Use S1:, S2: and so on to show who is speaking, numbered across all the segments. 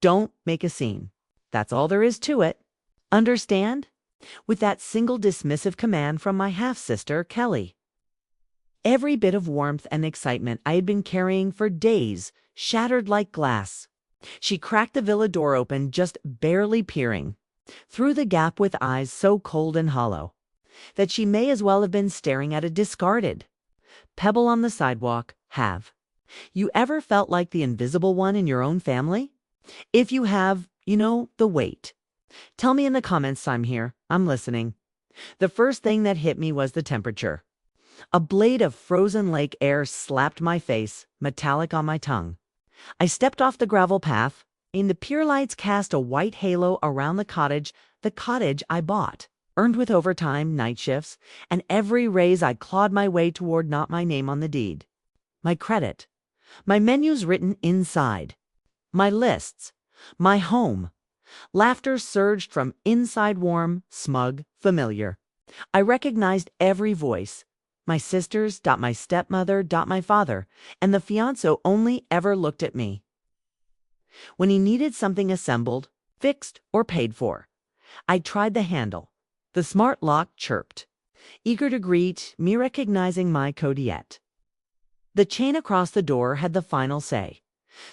S1: Don't make a scene. That's all there is to it. Understand? With that single dismissive command from my half-sister, Kelly. Every bit of warmth and excitement I had been carrying for days shattered like glass. She cracked the villa door open, just barely peering through the gap with eyes so cold and hollow that she may as well have been staring at a discarded pebble on the sidewalk. Have you ever felt like the invisible one in your own family? If you have, you know the weight. Tell me in the comments. I'm here. I'm listening. The first thing that hit me was the temperature. A blade of frozen lake air slapped my face, metallic on my tongue. I stepped off the gravel path, and the pier lights cast a white halo around the cottage I bought, earned with overtime, night shifts, and every raise I clawed my way toward, not my name on the deed. My credit. My menus written inside. My lists. My home. Laughter surged from inside, warm, smug, familiar. I recognized every voice. My sisters, my stepmother, my father, and the fiancé only ever looked at me when he needed something assembled, fixed, or paid for. I tried the handle. The smart lock chirped, eager to greet me, recognizing my code yet. The chain across the door had the final say.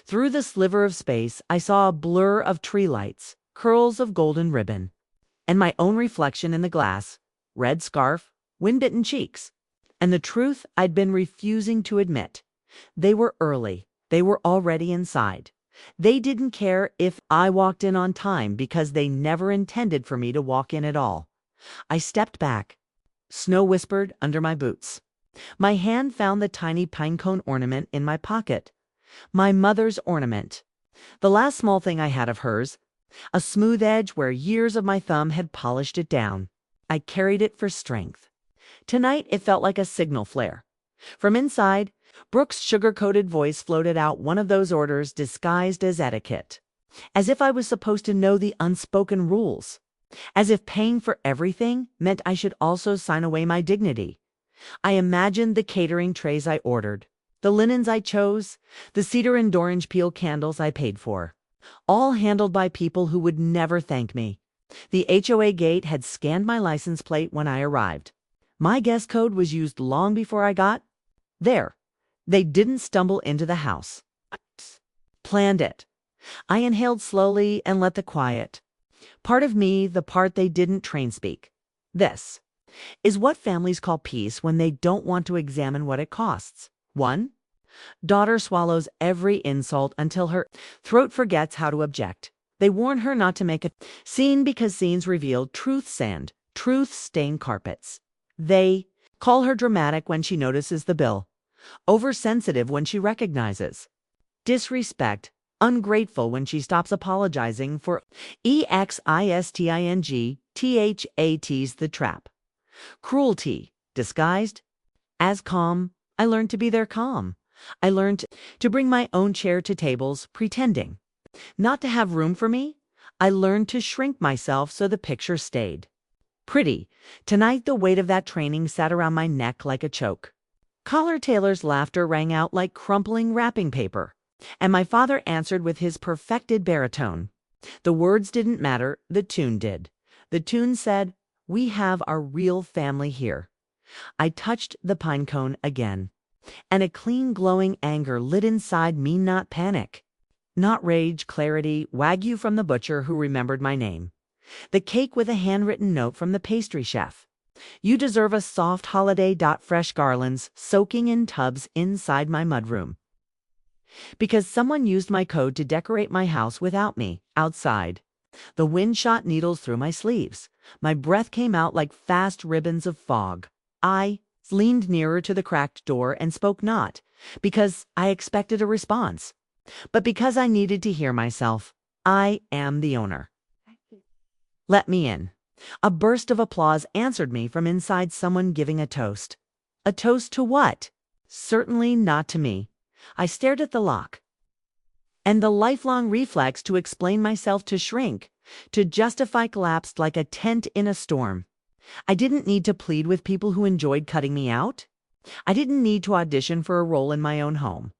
S1: Through the sliver of space, I saw a blur of tree lights, curls of golden ribbon, and my own reflection in the glass, red scarf, wind-bitten cheeks. And the truth I'd been refusing to admit. They were early. They were already inside. They didn't care if I walked in on time because they never intended for me to walk in at all. I stepped back. Snow whispered under my boots. My hand found the tiny pinecone ornament in my pocket. My mother's ornament. The last small thing I had of hers. A smooth edge where years of my thumb had polished it down. I carried it for strength. Tonight it felt like a signal flare. From inside, Brooke's sugar-coated voice floated out one of those orders disguised as etiquette. As if I was supposed to know the unspoken rules. As if paying for everything meant I should also sign away my dignity. I imagined the catering trays I ordered, the linens I chose, the cedar and orange peel candles I paid for. All handled by people who would never thank me. The HOA gate had scanned my license plate when I arrived. My guest code was used long before I got there. They didn't stumble into the house. Planned it. I inhaled slowly and let the quiet part of me, the part they didn't train speak. This is what families call peace when they don't want to examine what it costs. 1. Daughter swallows every insult until her throat forgets how to object. They warn her not to make a scene because scenes reveal truth-stained carpets. They call her dramatic when she notices the bill, oversensitive when she recognizes, disrespect, ungrateful when she stops apologizing for EXISTING the trap. Cruelty, disguised as calm. I learned to be their calm. I learned to bring my own chair to tables, pretending not to have room for me. I learned to shrink myself so the picture stayed pretty. Tonight the weight of that training sat around my neck like a choke. Collar Taylor's laughter rang out like crumpling wrapping paper, and my father answered with his perfected baritone. The words didn't matter, the tune did. The tune said, "We have our real family here." I touched the pinecone again, and a clean glowing anger lit inside me, not panic, not rage, clarity, Wagyu from the butcher who remembered my name. The cake with a handwritten note from the pastry chef. You deserve a soft holiday. Fresh garlands soaking in tubs inside my mudroom. Because someone used my code to decorate my house without me, outside. The wind shot needles through my sleeves. My breath came out like fast ribbons of fog. I leaned nearer to the cracked door and spoke, not because I expected a response, but because I needed to hear myself. I am the owner. Let me in. A burst of applause answered me from inside, someone giving a toast. A toast to what? Certainly not to me. I stared at the lock. And the lifelong reflex to explain myself, to shrink, to justify collapsed like a tent in a storm. I didn't need to plead with people who enjoyed cutting me out. I didn't need to audition for a role in my own home.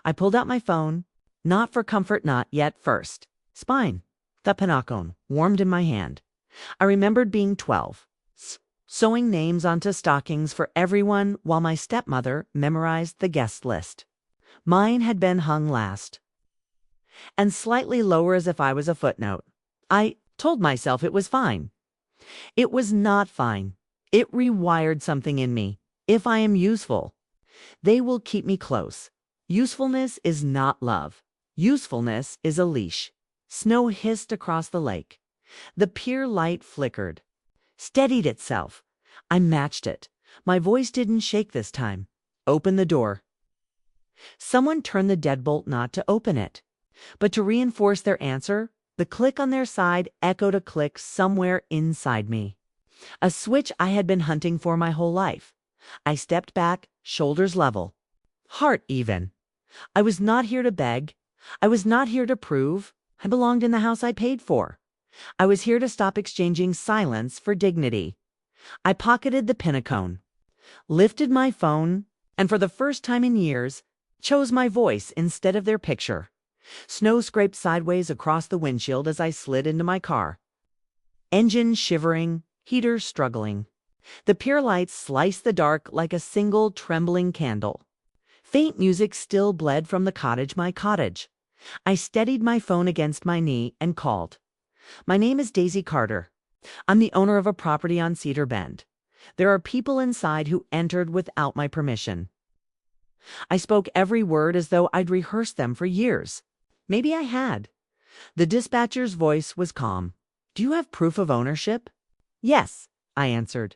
S1: I pulled out my phone, not for comfort, not yet first. Spine. The pinocchio warmed in my hand. I remembered being 12, sewing names onto stockings for everyone while my stepmother memorized the guest list. Mine had been hung last, and slightly lower as if I was a footnote. I told myself it was fine. It was not fine. It rewired something in me. If I am useful, they will keep me close. Usefulness is not love. Usefulness is a leash. Snow hissed across the lake. The pier light flickered, steadied itself. I matched it. My voice didn't shake this time. Open the door. Someone turned the deadbolt knot to open it. But to reinforce their answer, the click on their side echoed a click somewhere inside me. A switch I had been hunting for my whole life. I stepped back, shoulders level, heart even. I was not here to beg. I was not here to prove I belonged in the house I paid for. I was here to stop exchanging silence for dignity. I pocketed the pinochle, lifted my phone, and for the first time in years, chose my voice instead of their picture. Snow scraped sideways across the windshield as I slid into my car. Engine shivering, heater struggling. The pier lights sliced the dark like a single trembling candle. Faint music still bled from the cottage, my cottage. I steadied my phone against my knee and called. My name is Daisy Carter. I'm the owner of a property on Cedar Bend. There are people inside who entered without my permission. I spoke every word as though I'd rehearsed them for years. Maybe I had. The dispatcher's voice was calm. Do you have proof of ownership? Yes, I answered.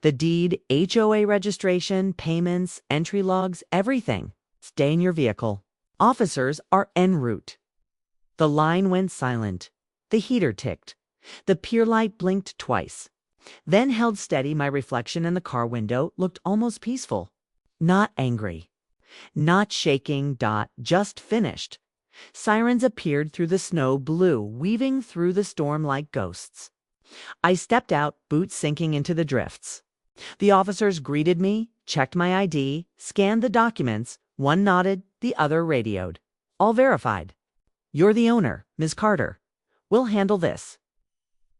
S1: The deed, HOA registration, payments, entry logs, everything. Stay in your vehicle. Officers are en route. The line went silent. The heater ticked. The pier light blinked twice. Then held steady. My reflection in the car window looked almost peaceful. Not angry. Not shaking. Just finished. Sirens appeared through the snow blue, weaving through the storm like ghosts. I stepped out, boots sinking into the drifts. The officers greeted me, checked my ID, scanned the documents. One nodded, the other radioed. All verified. You're the owner, Ms. Carter. We'll handle this.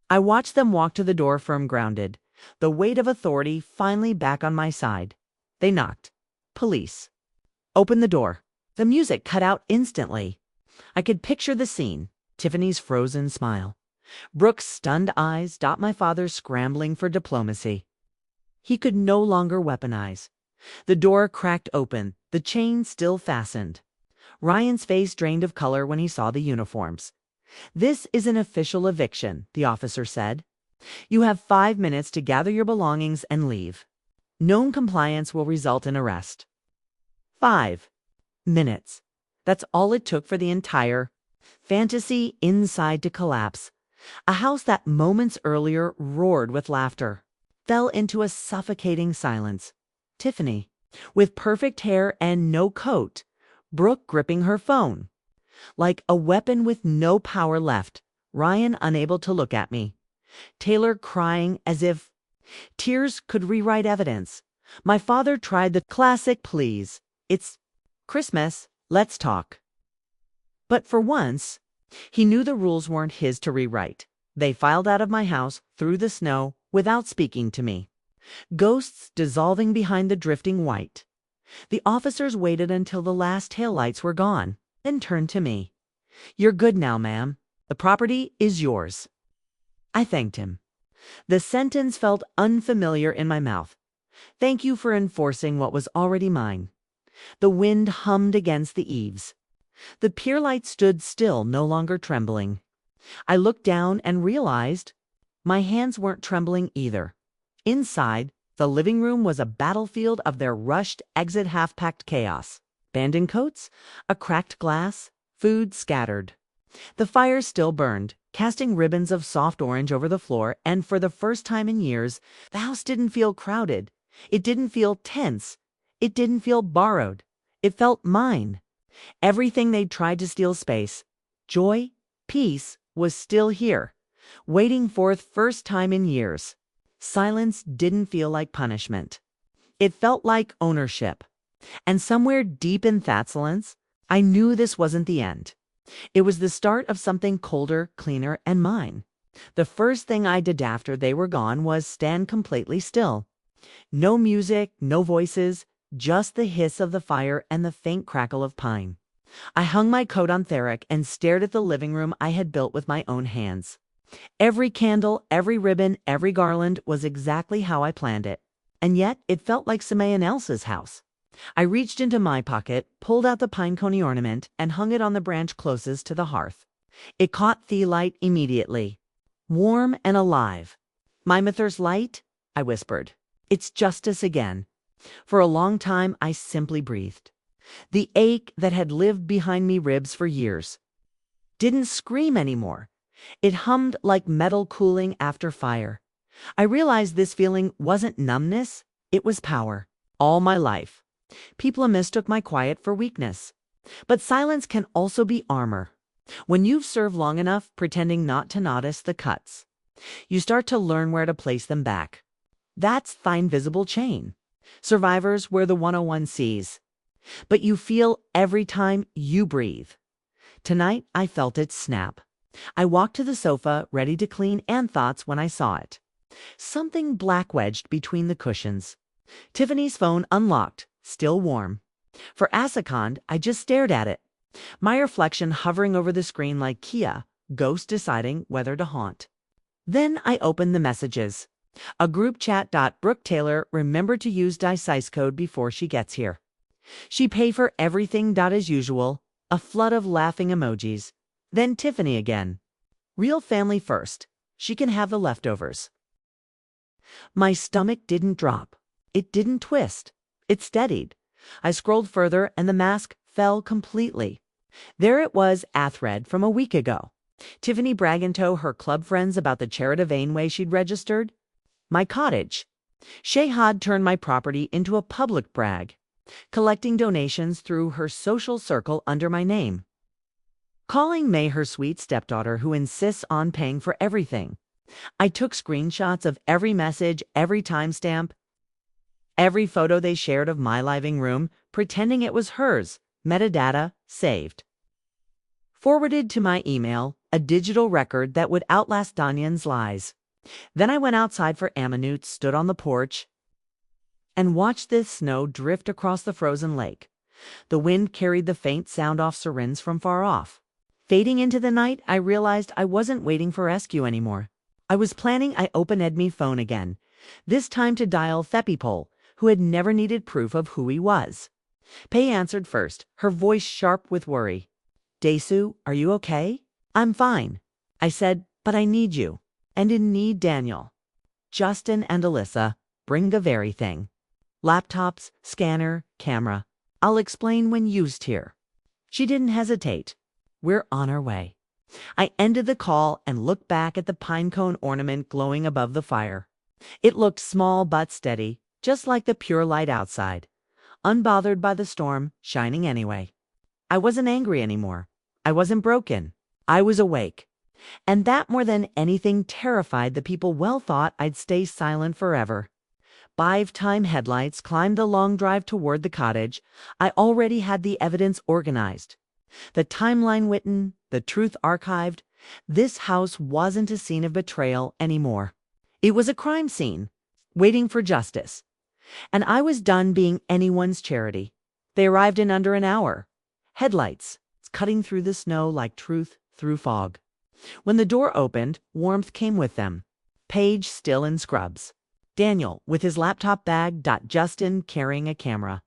S1: I watched them walk to the door, firm grounded, the weight of authority finally back on my side. They knocked. Police. Open the door. The music cut out instantly. I could picture the scene. Tiffany's frozen smile. Brooke's stunned eyes. My father scrambling for diplomacy. He could no longer weaponize. The door cracked open, the chain still fastened. Ryan's face drained of color when he saw the uniforms. This is an official eviction, the officer said. You have 5 minutes to gather your belongings and leave. Non-compliance will result in arrest. 5 minutes. That's all it took for the entire fantasy inside to collapse. A house that moments earlier roared with laughter fell into a suffocating silence. Tiffany, with perfect hair and no coat, Brooke gripping her phone. Like a weapon with no power left, Ryan unable to look at me. Taylor crying as if tears could rewrite evidence. My father tried the classic please. It's Christmas, let's talk. But for once, he knew the rules weren't his to rewrite. They filed out of my house through the snow without speaking to me. Ghosts dissolving behind the drifting white. The officers waited until the last taillights were gone, then turned to me. You're good now, ma'am. The property is yours. I thanked him. The sentence felt unfamiliar in my mouth. Thank you for enforcing what was already mine. The wind hummed against the eaves. The pier light stood still, no longer trembling. I looked down and realized my hands weren't trembling either. Inside, the living room was a battlefield of their rushed exit half-packed chaos. Abandoned coats, a cracked glass, food scattered. The fire still burned, casting ribbons of soft orange over the floor, and for the first time in years, the house didn't feel crowded. It didn't feel tense. It didn't feel borrowed. It felt mine. Everything they'd tried to steal space, joy, peace, was still here, waiting for the first time in years. Silence didn't feel like punishment. It felt like ownership. And somewhere deep in that silence, I knew this wasn't the end. It was the start of something colder, cleaner, and mine. The first thing I did after they were gone was stand completely still. No music, no voices, just the hiss of the fire and the faint crackle of pine. I hung my coat on Theric and stared at the living room I had built with my own hands. Every candle, every ribbon, every garland was exactly how I planned it. And yet it felt like someone else's house. I reached into my pocket, pulled out the pinecone ornament, and hung it on the branch closest to the hearth. It caught the light immediately. Warm and alive. "My Mithers light?" I whispered. "It's justice again." For a long time I simply breathed. The ache that had lived behind me ribs for years didn't scream anymore. It hummed like metal cooling after fire. I realized this feeling wasn't numbness, it was power. All my life, people mistook my quiet for weakness. But silence can also be armor. When you've served long enough pretending not to notice the cuts, you start to learn where to place them back. That's the invisible chain. Survivors wear the 101 Cs. But you feel every time you breathe. Tonight, I felt it snap. I walked to the sofa, ready to clean and thoughts when I saw it. Something black wedged between the cushions. Tiffany's phone unlocked, still warm. For a second, I just stared at it. My reflection hovering over the screen like Kia, ghost deciding whether to haunt. Then I opened the messages. A group chat. "Brooke Taylor, remember to use Dice code before she gets here. She pay for everything. As usual." A flood of laughing emojis. Then Tiffany again. "Real family first. She can have the leftovers." My stomach didn't drop. It didn't twist. It steadied. I scrolled further and the mask fell completely. There it was, a thread from a week ago. Tiffany bragging to her club friends about the charitable way she'd registered. My cottage. Shahad turned my property into a public brag, collecting donations through her social circle under my name. Calling May her sweet stepdaughter who insists on paying for everything. I took screenshots of every message, every timestamp, every photo they shared of my living room, pretending it was hers. Metadata saved. Forwarded to my email, a digital record that would outlast Danyan's lies. Then I went outside for a minute, stood on the porch, and watched the snow drift across the frozen lake. The wind carried the faint sound of sirens from far off. Fading into the night, I realized I wasn't waiting for rescue anymore. I was planning. I opened my phone again, this time to dial Thepipol, who had never needed proof of who he was. Pei answered first, her voice sharp with worry. "Desu, are you okay?" "I'm fine," I said, "but I need you. And I need Daniel. Justin and Alyssa, bring the very thing. Laptops, scanner, camera. I'll explain when used here." She didn't hesitate. "We're on our way." I ended the call and looked back at the pinecone ornament glowing above the fire. It looked small but steady, just like the pure light outside, unbothered by the storm, shining anyway. I wasn't angry anymore. I wasn't broken. I was awake. And that more than anything terrified the people well thought I'd stay silent forever. 5-time headlights climbed the long drive toward the cottage. I already had the evidence organized. The timeline written, the truth archived. This house wasn't a scene of betrayal anymore. It was a crime scene, waiting for justice. And I was done being anyone's charity. They arrived in under an hour. Headlights, cutting through the snow like truth through fog. When the door opened, warmth came with them. Paige still in scrubs. Daniel with his laptop bag. Justin carrying a camera.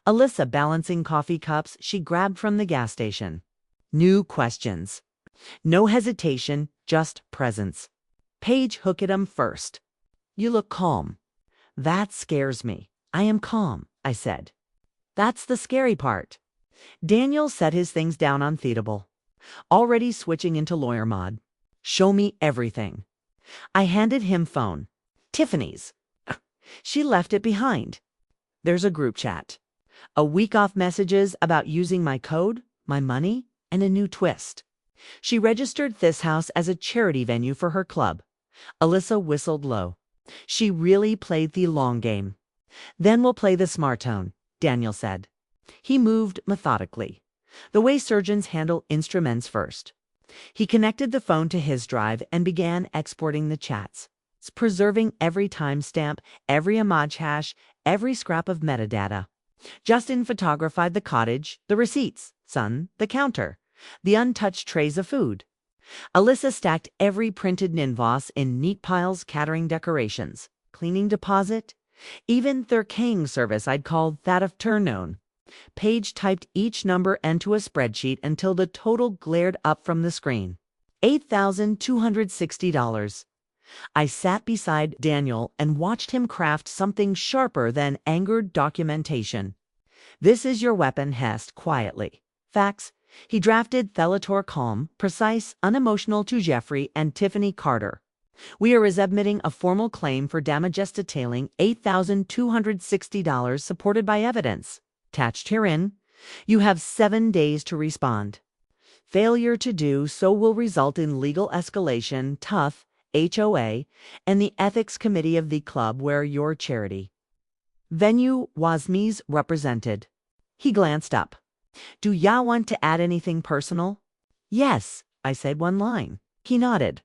S1: Alyssa balancing coffee cups she grabbed from the gas station. New questions. No hesitation, just presence. Paige hooked him first. "You look calm." "That scares me." "I am calm," I said. "That's the scary part." Daniel set his things down on Theatable, already switching into lawyer mode. "Show me everything." I handed him phone. "Tiffany's." She left it behind. "There's a group chat. A week off messages about using my code, my money, and a new twist. She registered this house as a charity venue for her club." Alyssa whistled low. She really played the long game. "Then we'll play the smart tone," Daniel said. He moved methodically. the way surgeons handle instruments first. He connected the phone to his drive and began exporting the chats, preserving every timestamp, every image hash, every scrap of metadata. Justin photographed the cottage, the receipts, son, the counter, the untouched trays of food. Alyssa stacked every printed invoice in neat piles, catering decorations, cleaning deposit, even their Kang service I'd called that afternoon. Paige typed each number into a spreadsheet until the total glared up from the screen. $8,260. I sat beside Daniel and watched him craft something sharper than angered documentation. This is your weapon, Hest, quietly. Facts. He drafted Thelator calm, precise, unemotional to Jeffrey and Tiffany Carter. We are submitting a formal claim for damages detailing $8,260 supported by evidence. Attached herein, you have 7 days to respond. Failure to do so will result in legal escalation, tough, HOA, and the ethics committee of the club where your charity. Venue Wasmies represented. He glanced up. Do ya want to add anything personal? Yes, I said one line. He nodded.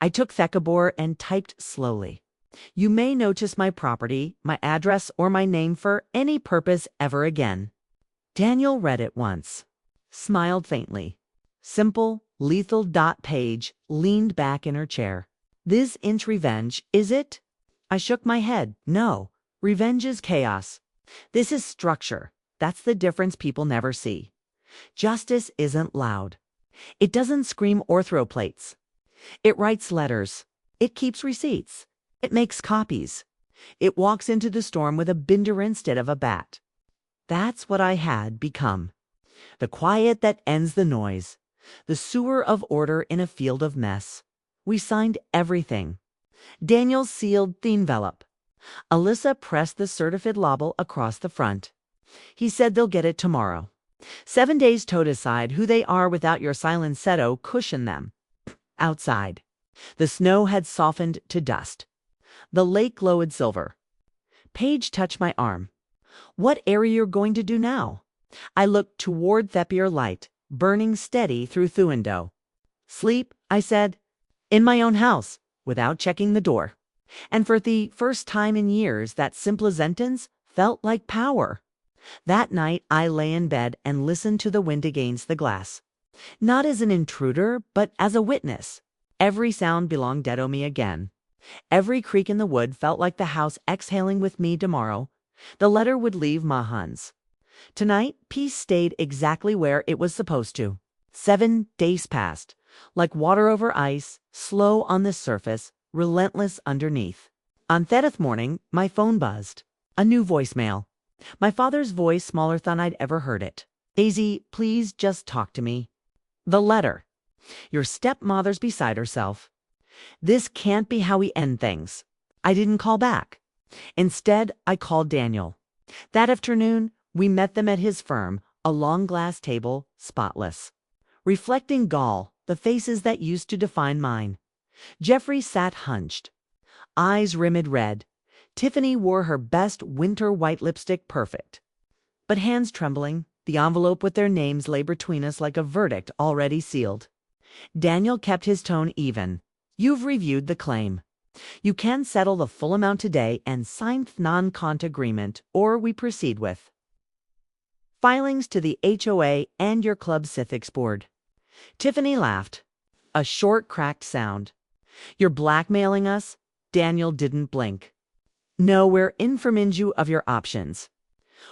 S1: I took Thekabor and typed slowly. You may notice my property, my address, or my name for any purpose ever again. Daniel read it once, smiled faintly. Simple, lethal. Paige leaned back in her chair. This inch revenge, is it? I shook my head. No, revenge is chaos. This is structure. That's the difference people never see. Justice isn't loud. It doesn't scream or throw plates. It writes letters. It keeps receipts. It makes copies. It walks into the storm with a binder instead of a bat. That's what I had become. The quiet that ends the noise. The sewer of order in a field of mess. We signed everything. Daniel sealed the envelope. Alyssa pressed the certified label across the front. He said they'll get it tomorrow. 7 days to decide who they are without your silenceto cushion them. Outside, the snow had softened to dust. The lake glowed silver. Paige touched my arm. What are you going to do now? I looked toward Thepier light, burning steady through the window. Sleep, I said. In my own house, without checking the door. And for the first time in years, that simple sentence felt like power. That night, I lay in bed and listened to the wind against the glass. Not as an intruder, but as a witness. Every sound belonged to me again. Every creak in the wood felt like the house exhaling with me tomorrow. The letter would leave Mahans. Tonight, peace stayed exactly where it was supposed to. 7 days passed, like water over ice, slow on the surface, relentless underneath. On 30th morning, my phone buzzed. A new voicemail. My father's voice, smaller than I'd ever heard it. Daisy, please just talk to me. The letter. Your stepmother's beside herself. This can't be how we end things. I didn't call back. Instead, I called Daniel. That afternoon, we met them at his firm, a long glass table, spotless. Reflecting gall, the faces that used to define mine. Jeffrey sat hunched, eyes rimmed red. Tiffany wore her best winter white lipstick, perfect. But hands trembling, the envelope with their names lay between us like a verdict already sealed. Daniel kept his tone even. You've reviewed the claim. You can settle the full amount today and sign non-cont agreement, or we proceed with filings to the HOA and your club's civics board. Tiffany laughed. A short, cracked sound. You're blackmailing us? Daniel didn't blink. No, we're informing you of your options.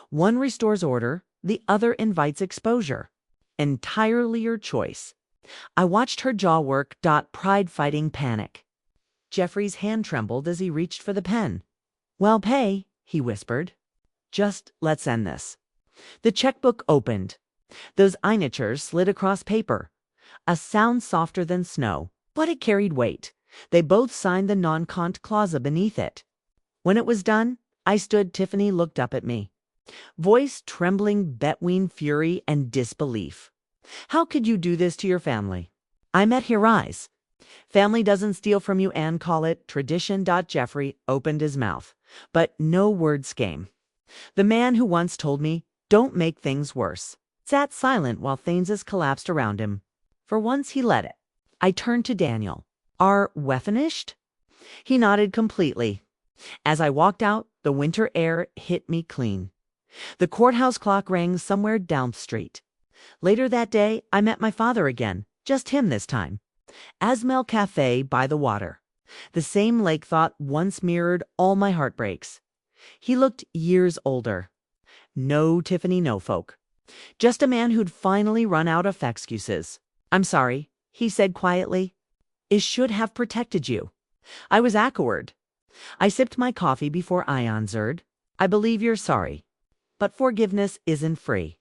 S1: One restores order, the other invites exposure. Entirely your choice. I watched her jaw work. Pride fighting panic. Jeffrey's hand trembled as he reached for the pen. Well, pay, he whispered. Just let's end this. The checkbook opened. Those signatures slid across paper. A sound softer than snow, but it carried weight. They both signed the non-cont clause beneath it. When it was done, I stood. Tiffany looked up at me. Voice trembling between fury and disbelief. How could you do this to your family? I met her eyes. Family doesn't steal from you and call it tradition. Jeffrey opened his mouth, but no words came. The man who once told me, don't make things worse. sat silent while things collapsed around him. For once he let it. I turned to Daniel. Are we finished? He nodded completely. As I walked out, the winter air hit me clean. The courthouse clock rang somewhere down the street. Later that day, I met my father again, just him this time. Asmel Cafe by the water. The same lake thought once mirrored all my heartbreaks. He looked years older. No Tiffany no-folk. Just a man who'd finally run out of excuses. I'm sorry, he said quietly. I should have protected you. I was awkward. I sipped my coffee before I answered. I believe you're sorry. But forgiveness isn't free.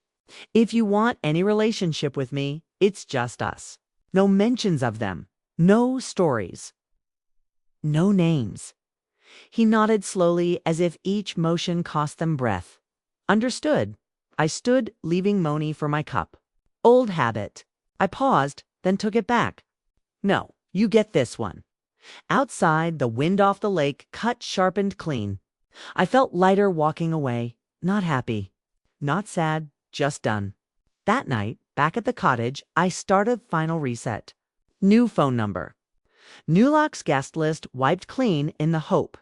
S1: If you want any relationship with me, it's just us. No mentions of them. No stories. No names. He nodded slowly as if each motion cost them breath. Understood. I stood, leaving Moni for my cup. Old habit. I paused, then took it back. No, you get this one. Outside, the wind off the lake cut sharpened clean. I felt lighter walking away, not happy, not sad, just done. That night, back at the cottage, I started final reset. New phone number. Newlock's guest list wiped clean in the hope.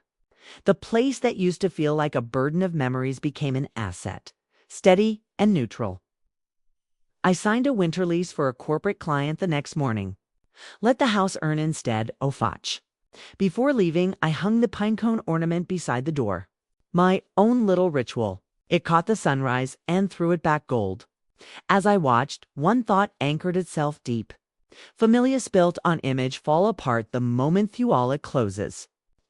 S1: The place that used to feel like a burden of memories became an asset, steady and neutral. I signed a winter lease for a corporate client the next morning. Let the house earn instead, Ofach. Before leaving, I hung the pinecone ornament beside the door. My own little ritual. It caught the sunrise and threw it back gold. As I watched, one thought anchored itself deep. Familias built on image fall apart the moment through all it closes.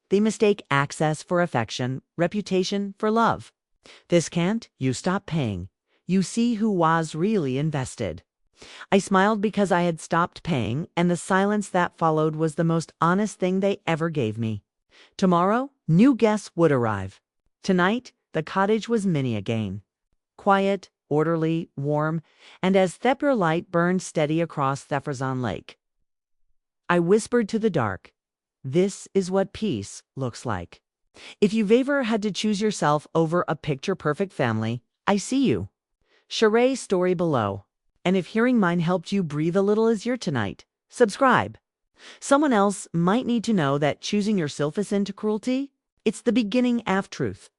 S1: They mistake access for affection, reputation for love. This can't, you stop paying. You see who was really invested. I smiled because I had stopped paying, and the silence that followed was the most honest thing they ever gave me. Tomorrow, new guests would arrive. Tonight, the cottage was mini again. Quiet, orderly, warm, and as Thepur light burned steady across Thepherzon Lake. I whispered to the dark, this is what peace looks like. If you've ever had to choose yourself over a picture-perfect family, I see you. Share's story below. And if hearing mine helped you breathe a little easier tonight, subscribe. Someone else might need to know that choosing yourself isn't cruelty. It's the beginning of truth.